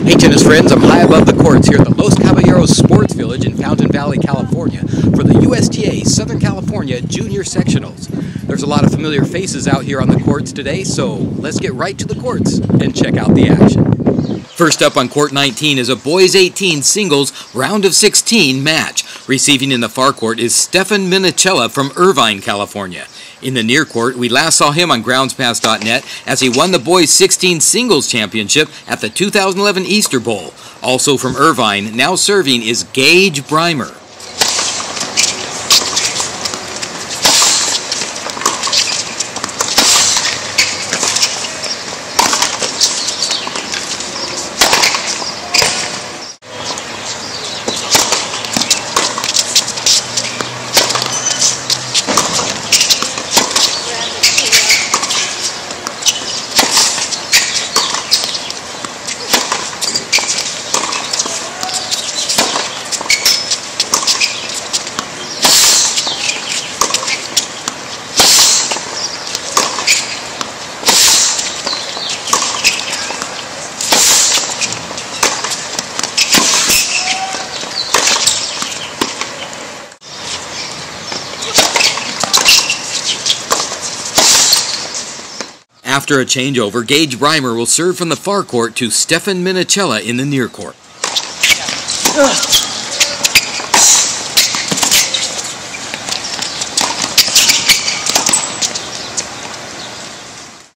Hey tennis friends, I'm high above the courts here at the Los Caballeros Sports Village in Fountain Valley, California for the USTA Southern California Junior Sectionals. There's a lot of familiar faces out here on the courts today, so let's get right to the courts and check out the action. First up on court 19 is a boys 18 singles round of 16 match. Receiving in the far court is Stefan Minicella from Irvine, California. In the near court, we last saw him on groundspass.net as he won the boys 16 singles championship at the 2011 Easter Bowl. Also from Irvine, now serving is Gage Breimer. After a changeover, Gage Breimer will serve from the far court to Stefan Minicella in the near court.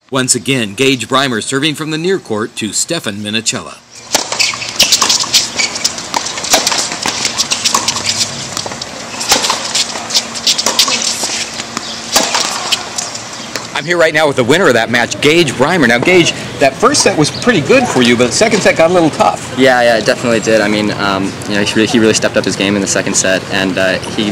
Once again, Gage Breimer serving from the near court to Stefan Minicella. I'm here right now with the winner of that match, Gage Breimer. Now, Gage, that first set was pretty good for you, but the second set got a little tough. Yeah, it definitely did. I mean, he really stepped up his game in the second set, and he,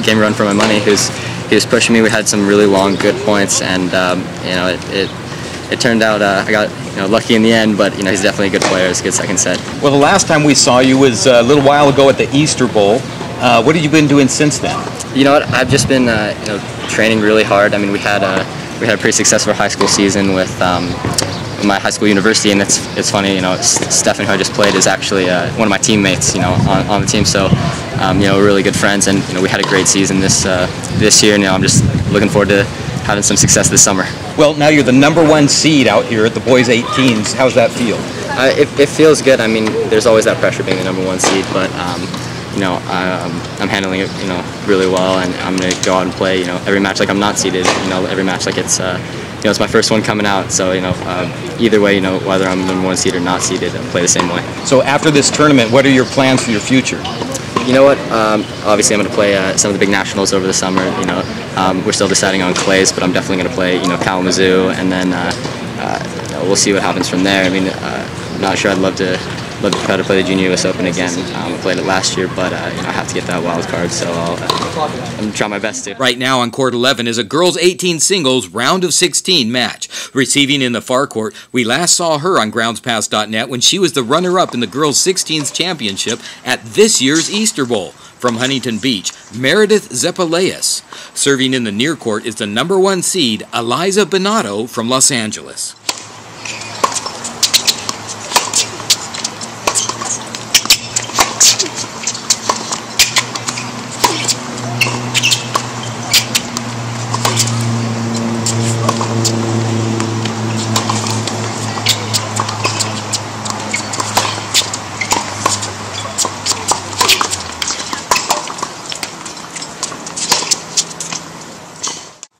gave me a run for my money. He was pushing me. We had some really long, good points, and it turned out I got lucky in the end. But he's definitely a good player. It's a good second set. Well, the last time we saw you was a little while ago at the Easter Bowl. What have you been doing since then? You know what? I've just been training really hard. I mean, we had a pretty successful high school season with my high school university, and it's funny, Stefan, who I just played, is actually one of my teammates, on the team. So, we're really good friends, and we had a great season this year. And I'm just looking forward to having some success this summer. Well, now you're the #1 seed out here at the boys 18s. How's that feel? It feels good. I mean, there's always that pressure being the #1 seed, but I'm handling it, really well, and I'm going to go out and play, every match like I'm not seeded, every match like it's, it's my first one coming out. So, either way, whether I'm #1 seed or not seeded, I'll play the same way. So after this tournament, what are your plans for your future? You know what? Obviously, I'm going to play some of the big nationals over the summer. We're still deciding on clays, but I'm definitely going to play, Kalamazoo, and then we'll see what happens from there. I mean, I'm not sure. I'd love to try to play the Junior US Open again. I played it last year, but I have to get that wild card, so I'm trying my best to. Right now on court 11 is a girls 18 singles round of 16 match. Receiving in the far court, we last saw her on groundspass.net when she was the runner-up in the girls 16s championship at this year's Easter Bowl. From Huntington Beach, Meredith Zeppaleus. Serving in the near court is the #1 seed, Eliza Benato from Los Angeles.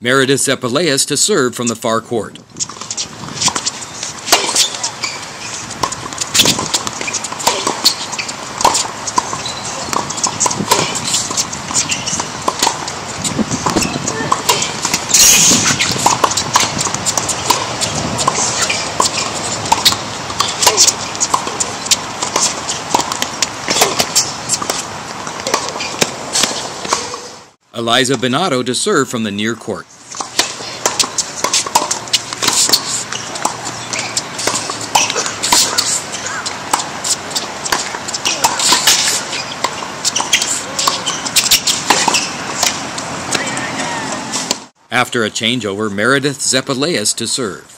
Meredith Zeppaleus to serve from the far court. Eliza Benato to serve from the near court. After a changeover, Meredith Zeppaleus to serve.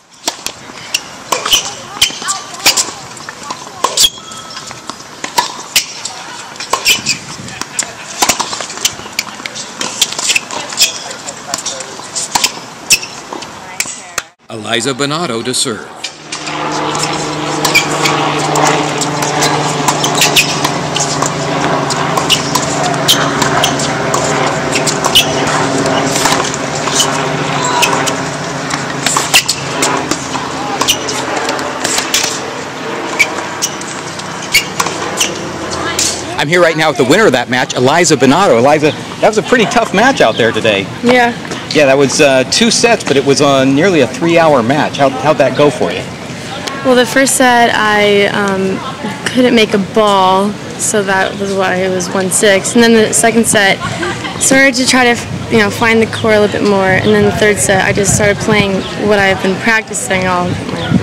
Eliza Bonato to serve. I'm here right now with the winner of that match, Eliza Bonato. Eliza, that was a pretty tough match out there today. Yeah. Yeah, that was 2 sets, but it was nearly a 3-hour match. How'd that go for you? Well, the first set I couldn't make a ball, so that was why it was 1-6. And then the second set, started to try to find the core a little bit more. And then the third set, I just started playing what I've been practicing all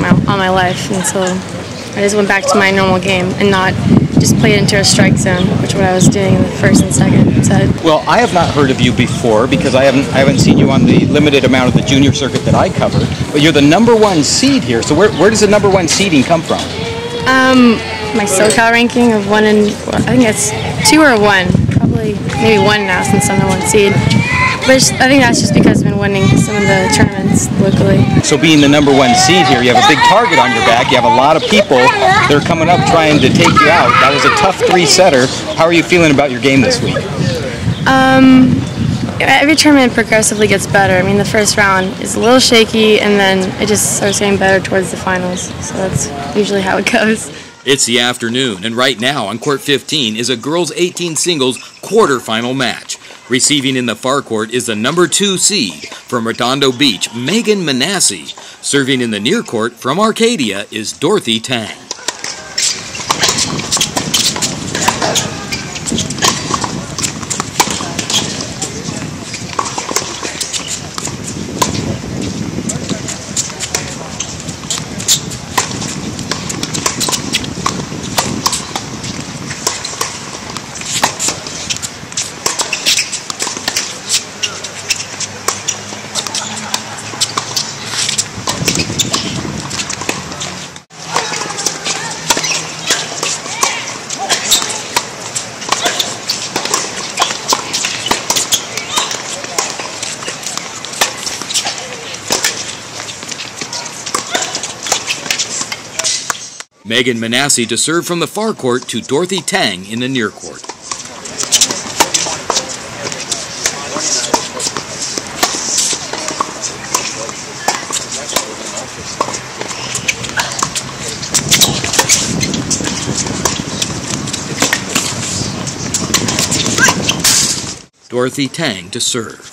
my life, and so I just went back to my normal game and not just played into a strike zone, which is what I was doing in the first and second set. Well, I have not heard of you before because I haven't seen you on the limited amount of the junior circuit that I cover. But you're the #1 seed here. So where does the #1 seeding come from? My SoCal ranking of 1 and I think it's 2 or 1, probably maybe 1 now since I'm the 1 seed. But I think that's just because I've been winning some of the tournaments locally. So being the #1 seed here, you have a big target on your back. You have a lot of people that are coming up trying to take you out. That was a tough 3-setter. How are you feeling about your game this week? Every tournament progressively gets better. I mean, the first round is a little shaky, and then it just starts getting better towards the finals. So that's usually how it goes. It's the afternoon, and right now on court 15 is a girls 18 singles quarterfinal match. Receiving in the far court is the #2 seed from Redondo Beach, Megan Manassi. Serving in the near court from Arcadia is Dorothy Tang. Megan Manassi to serve from the far court to Dorothy Tang in the near court. Dorothy Tang to serve.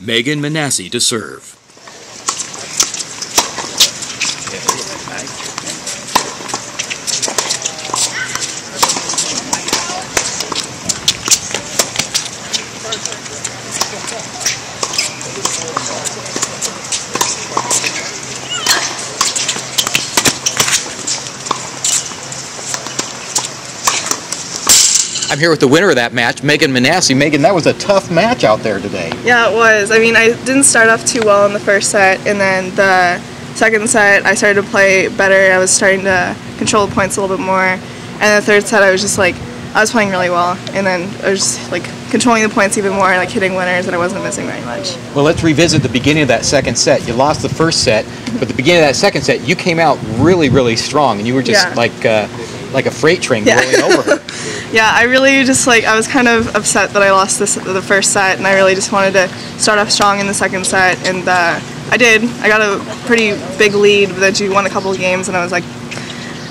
Megan Manassi to serve. I'm here with the winner of that match, Megan Manassi. Megan, that was a tough match out there today. Yeah, it was. I mean, I didn't start off too well in the first set, and then the second set I started to play better. I was starting to control the points a little bit more, and the third set I was just like, I was playing really well, and then I was just like controlling the points even more, like hitting winners, and I wasn't missing very much. Well, let's revisit the beginning of that second set. You lost the first set, but the beginning of that second set, you came out really, really strong, and you were just like a freight train rolling over her. Yeah, I really just I was kind of upset that I lost the first set, and I really just wanted to start off strong in the second set, and I did. I got a pretty big lead, but then she won a couple of games, and I was like,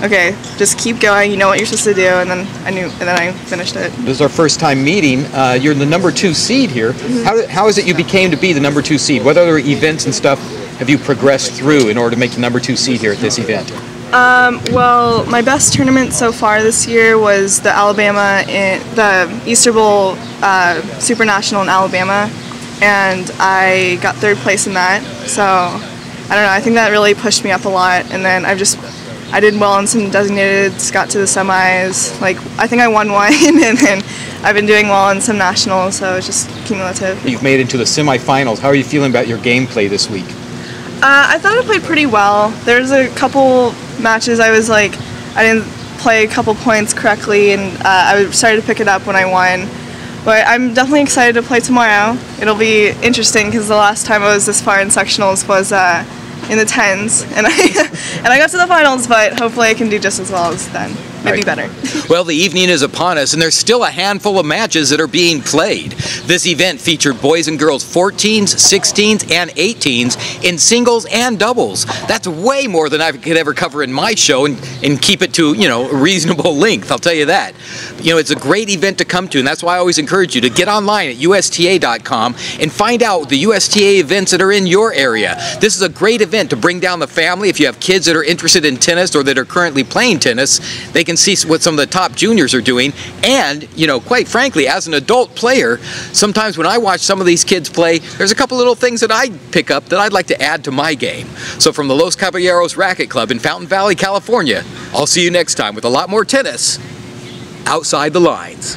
okay, just keep going. You know what you're supposed to do, and then I finished it. This is our first time meeting. You're the #2 seed here. Mm-hmm. How is it you became to be the #2 seed? What other events and stuff have you progressed through in order to make the #2 seed here at this event? Well, my best tournament so far this year was the the Easter Bowl Super National in Alabama, and I got 3rd place in that. So I don't know. I think that really pushed me up a lot, and then I did well in some designated, got to the semis. I think I won one, and then I've been doing well in some nationals, so it's just cumulative. You've made it into the semifinals. How are you feeling about your gameplay this week? I thought I played pretty well. There's a couple matches I was like, I didn't play a couple points correctly, and I started to pick it up when I won. But I'm definitely excited to play tomorrow. It'll be interesting because the last time I was this far in sectionals was in the 10s, and I got to the finals, but hopefully I can do just as well as then. Maybe better. Well, the evening is upon us, and there's still a handful of matches that are being played. This event featured boys and girls 14s, 16s, and 18s in singles and doubles. That's way more than I could ever cover in my show and keep it to, a reasonable length, I'll tell you that. It's a great event to come to, and that's why I always encourage you to get online at USTA.com and find out the USTA events that are in your area. This is a great event to bring down the family. If you have kids that are interested in tennis or that are currently playing tennis, they can see what some of the top juniors are doing. And, quite frankly, as an adult player, sometimes when I watch some of these kids play, there's a couple little things that I pick up that I'd like to add to my game. So from the Los Caballeros Racket Club in Fountain Valley, California, I'll see you next time with a lot more tennis outside the lines.